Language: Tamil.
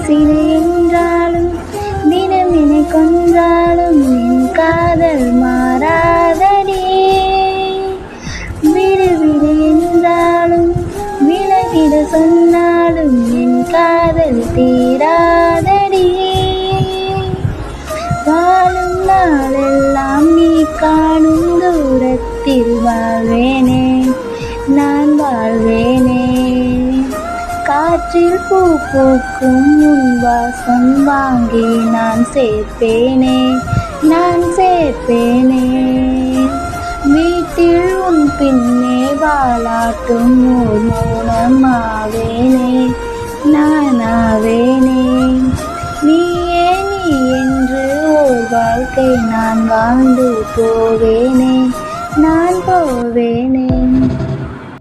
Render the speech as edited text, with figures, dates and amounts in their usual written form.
சிறு என்றாலும் தினம் என்னை கொன்றாலும் என் காதல் மாறாதடி. விடு விடு என்றாலும் விலகிட சொன்னாலும் என் காதல் தீராதடி. வாழும் நாளெல்லாம் நீ காணும் தூரத்தில் வாழ்வேனே, நான் வாழ்வேனே. காற்றில் பூ பூக்கும் உன் வாசம் வாங்கி நான் சேர்ப்பேனே, நான் சேர்ப்பேனே. வீட்டில் உன் பின்னே வாலாட்டும் ஓர் மௌனமாவேனே, நானாவேனே. நீயே நீ என்று ஓர் வாழ்க்கை நான் வாழ்ந்து போவேனே, நான் போவேனே.